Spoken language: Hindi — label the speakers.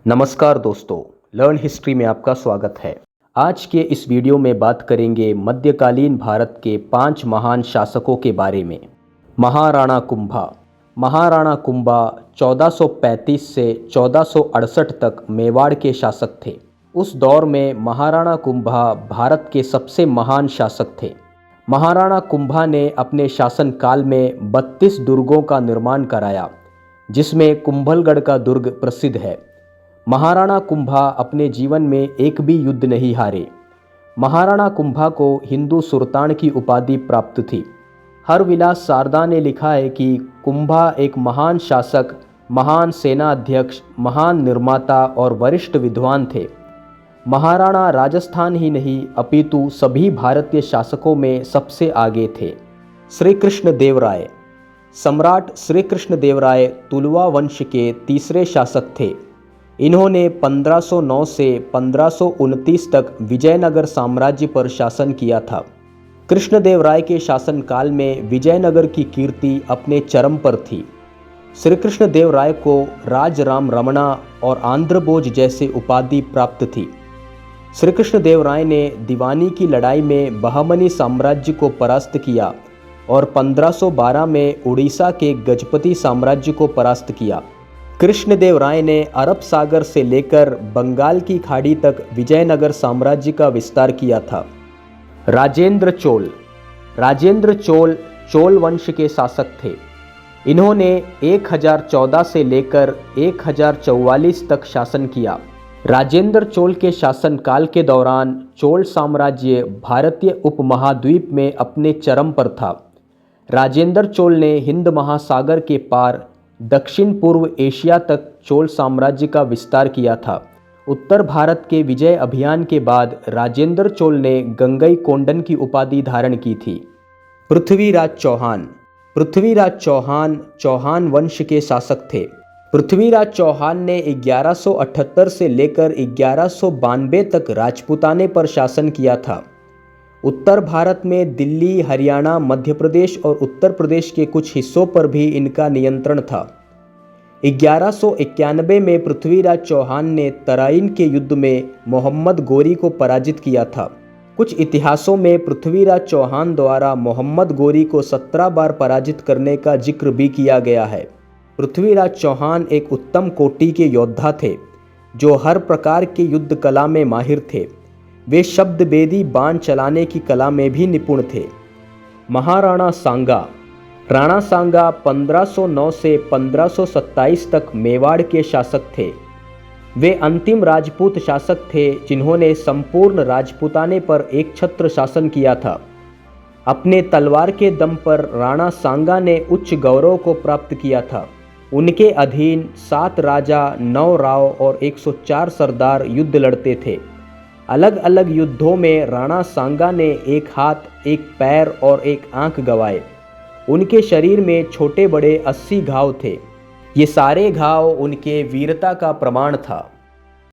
Speaker 1: नमस्कार दोस्तों, लर्न हिस्ट्री में आपका स्वागत है। आज के इस वीडियो में बात करेंगे मध्यकालीन भारत के 5 महान शासकों के बारे में। महाराणा कुंभा। महाराणा कुंभा 1435 से 1468 तक मेवाड़ के शासक थे। उस दौर में महाराणा कुंभा भारत के सबसे महान शासक थे। महाराणा कुंभा ने अपने शासनकाल में 32 दुर्गों का निर्माण कराया, जिसमें कुंभलगढ़ का दुर्ग प्रसिद्ध है। महाराणा कुंभा अपने जीवन में एक भी युद्ध नहीं हारे। महाराणा कुंभा को हिंदू सुल्तान की उपाधि प्राप्त थी। हरविलास सारदा ने लिखा है कि कुंभा एक महान शासक, महान सेना अध्यक्ष, महान निर्माता और वरिष्ठ विद्वान थे। महाराणा राजस्थान ही नहीं अपितु सभी भारतीय शासकों में सबसे आगे थे। श्री कृष्ण देव राय। सम्राट श्री कृष्ण देव राय तुलवा वंश के तीसरे शासक थे। इन्होंने 1509 से 1529 तक विजयनगर साम्राज्य पर शासन किया था। कृष्णदेव राय के शासनकाल में विजयनगर की कीर्ति अपने चरम पर थी। श्री कृष्णदेव राय को राजराम रमणा और आंध्र बोझ जैसे उपाधि प्राप्त थी। श्री कृष्णदेव राय ने दीवानी की लड़ाई में बहमनी साम्राज्य को परास्त किया और 1512 में उड़ीसा के गजपति साम्राज्य को परास्त किया। कृष्णदेव राय ने अरब सागर से लेकर बंगाल की खाड़ी तक विजयनगर साम्राज्य का विस्तार किया था। राजेंद्र चोल। राजेंद्र चोल चोल वंश के शासक थे। इन्होंने 1014 से लेकर 1044 तक शासन किया। राजेंद्र चोल के शासनकाल के दौरान चोल साम्राज्य भारतीय उपमहाद्वीप में अपने चरम पर था। राजेंद्र चोल ने हिंद महासागर के पार दक्षिण पूर्व एशिया तक चोल साम्राज्य का विस्तार किया था। उत्तर भारत के विजय अभियान के बाद राजेंद्र चोल ने गंगईकोंडन की उपाधि धारण की थी। पृथ्वीराज चौहान। पृथ्वीराज चौहान चौहान वंश के शासक थे। पृथ्वीराज चौहान ने 1178 से लेकर 1192 तक राजपूताने पर शासन किया था। उत्तर भारत में दिल्ली, हरियाणा, मध्य प्रदेश और उत्तर प्रदेश के कुछ हिस्सों पर भी इनका नियंत्रण था। 1191 में पृथ्वीराज चौहान ने तराइन के युद्ध में मोहम्मद गोरी को पराजित किया था। कुछ इतिहासों में पृथ्वीराज चौहान द्वारा मोहम्मद गोरी को 17 बार पराजित करने का जिक्र भी किया गया है। पृथ्वीराज चौहान एक उत्तम कोटि के योद्धा थे, जो हर प्रकार के युद्ध कला में माहिर थे। वे शब्दभेदी बाण चलाने की कला में भी निपुण थे। महाराणा सांगा। राणा सांगा 1509 से 1527 तक मेवाड़ के शासक थे। वे अंतिम राजपूत शासक थे जिन्होंने संपूर्ण राजपूताने पर एक छत्र शासन किया था। अपने तलवार के दम पर राणा सांगा ने उच्च गौरव को प्राप्त किया था। उनके अधीन 7 राजा, 9 राव और 104 सरदार युद्ध लड़ते थे। अलग अलग युद्धों में राणा सांगा ने एक हाथ, एक पैर और एक आंख गंवाए। उनके शरीर में छोटे बड़े 80 घाव थे। ये सारे घाव उनके वीरता का प्रमाण था।